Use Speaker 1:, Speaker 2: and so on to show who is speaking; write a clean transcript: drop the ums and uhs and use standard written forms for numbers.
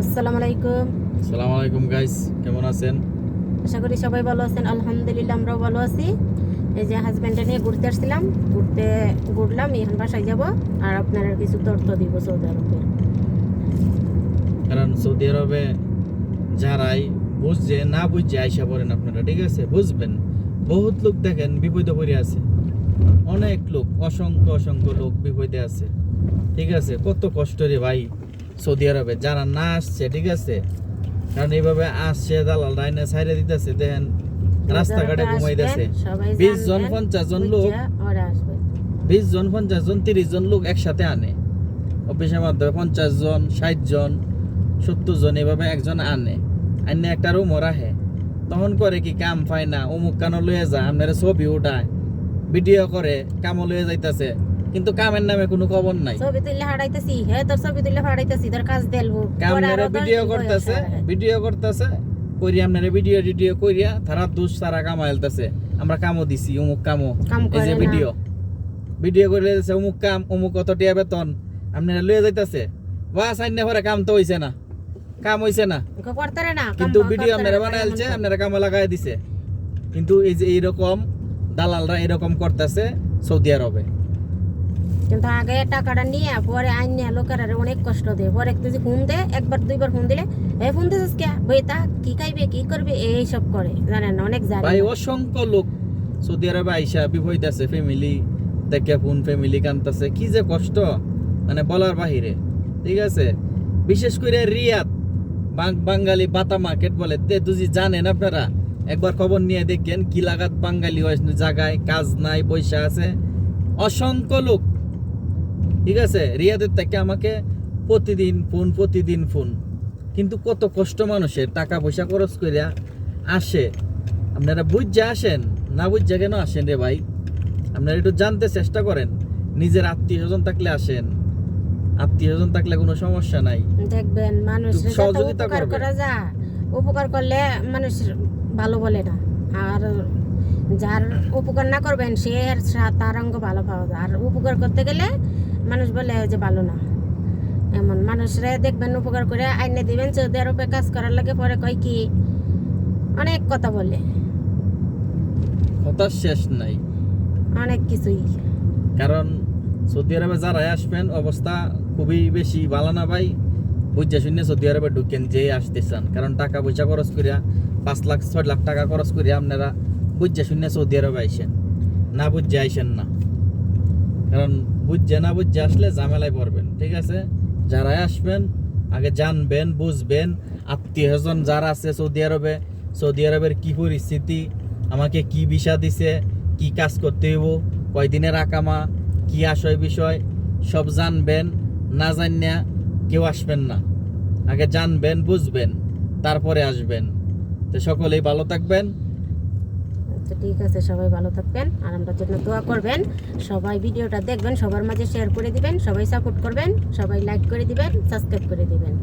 Speaker 1: আসসালামু আলাইকুম।
Speaker 2: আসসালামু আলাইকুম গাইস, কেমন আছেন?
Speaker 1: আশা করি সবাই ভালো আছেন। আলহামদুলিল্লাহ আমরাও ভালো আছি। এই যে হাজব্যান্ডে নিয়ে ঘুরতে আসছিলাম, ঘুরলাম, এখন বাসায় যাব। আর আপনারা কিছু তথ্য দিব সৌদি আরবের।
Speaker 2: কারণ সৌদি আরবে যারাই বুঝছে না বুঝছে আইসা পড়েন আপনারা, ঠিক আছে? বুঝবেন, বহুত লোক দেখেন বিপদে পড়ে আছে, অনেক লোক, অসংখ্য অসংখ্য লোক বিপদে আছে, ঠিক আছে? কত কষ্ট রে ভাই সৌদি আরবে যারা না আসছে, ঠিক আছে? কারণ এইভাবে আসছে, দালাল রাইনে ছাইরে দিতেছে, দেখেন রাস্তাঘাটে ঘুমাইতেছে। 20 জন 50 জন লোক, 20 জন 50 জন 30 জন লোক একসাথে আনে অফিসের মাধ্যমে। 50 জন 60 জন 70 জন এভাবে একজন আনে একটা রুমও রাখে। তখন করে কি কাম পায় না, অমুক কানো লয়ে যায়, আপনারা ছবি উঠায় ভিডিও করে, কামও লয়ে যাইতেছে, কিন্তু কামের নামে কোনো খবর নাই।
Speaker 1: ছবি তুললে হারাইতেছি, হ্যাঁ তোর ছবি তুললে হারাইতেছি, তোর কাজ দেলবো
Speaker 2: কামনারে ভিডিও করতেছে করি, আপনারা ভিডিও করিয়া তারা দোষ তারা কামাইলতেছে, আমরা কামও দিছি, অমুক কামও, এই যে ভিডিও করে দিতেছে, অমুক কাম, অমুক কত টিয়া বেতন আপনারা লয়ে যাইতেছে। বাস আইনে পরে কাম তো হইছে না, কাম হইছে না, কিন্তু ভিডিও আপনারা বানাইলছে, আপনারা কামে লাগাই দিছে। কিন্তু এই যে এইরকম দালালরা এরকম করতেছে সৌদি আরবে।
Speaker 1: কিন্তু আগে টাকাটা নিয়ে পরে আইন নিয়ে লোকেরা অনেক কষ্ট দেয়। পরে যদি ফোন দেয়, একবার দুইবার ফোন দিলে ফোন দিছিস কে বইতা কি খাইবে কি করবে এই সব করে, জানেন অনেক জানে
Speaker 2: ভাই। অসংখ্য লোক সৌদি আরবে আইসা বিপদ আছে, ফ্যামিলি দেখে ফোন, ফ্যামিলি কানতেছে, কি যে কষ্ট মানে বলার বাহিরে, ঠিক আছে? বিশেষ করে রিয়াদ, বাঙালি বাতা মার্কেট বলে, তুই জানেন আপনারা, একবার খবর নিয়ে দেখেন কি লাগাত বাঙালি জায়গায় কাজ নাই, পয়সা আছে, অসংখ্য লোক, ঠিক আছে? রিয়াদের থেকে আমাকে প্রতিদিন ফোন, কিন্তু কত কষ্ট মানুষের, টাকা পয়সা খরচ করিয়া আসে। আপনারা বুঝে আসেন, না বুঝে কেন আসেন রে ভাই? আপনারা একটু জানতে চেষ্টা করেন। নিজের আত্মীয় স্বজন থাকলে আসেন, আত্মীয় স্বজন থাকলে কোনো সমস্যা নাই,
Speaker 1: দেখবেন মানুষ
Speaker 2: সহযোগিতা
Speaker 1: করা যায়। উপকার করলে মানুষ ভালো বলে না, আর যার উপকার না করবেন সে তার অঙ্গ ভালো পাওয়া যায়। আর উপকার করতে গেলে মানুষ বলে যে ভালো না, এমন মানুষরা দেখবেন উপকার করে আইনে দিবেন, সৌদি আরবে কাজ করার লাগে পরে কয় কি অনেক কথা বলে,
Speaker 2: কথা শেষ নাই,
Speaker 1: অনেক কিছুই।
Speaker 2: কারণ সৌদি আরবে যারা আসবেন অবস্থা খুবই বেশি ভালো না ভাই। বুঝে শুনে সৌদি আরবে ঢুকেন যে আসতে চান, কারণ টাকা পয়সা খরচ করিয়া 5 লাখ 6 লাখ টাকা খরচ করিয়া আপনারা বুঝে শুনে সৌদি আরবে আইসেন, না বুঝে আইসেন না। কারণ বুঝে না বুঝে আসলে ঝামেলায় পড়বেন, ঠিক আছে? যারা আসবেন আগে জানবেন, বুঝবেন, আত্মীয় স্বজন যারা আছে সৌদি আরবের কি পরিস্থিতি, আমাকে কি ভিসা দিছে, কি কাজ করতে হইব, কয়দিনের আকামা, কি বিষয় সব জানবেন। না জানিয়া কেউ আসবেন না, আগে জানবেন, বুঝবেন, তারপরে আসবেন। তো সকলেই ভালো থাকবেন।
Speaker 1: আচ্ছা ঠিক আছে, সবাই ভালো থাকবেন আর আমরা জন্য দোয়া করবেন। সবাই ভিডিওটা দেখবেন, সবার মাঝে শেয়ার করে দিবেন, সবাই সাপোর্ট করবেন, সবাই লাইক করে দিবেন, সাবস্ক্রাইব করে দিবেন।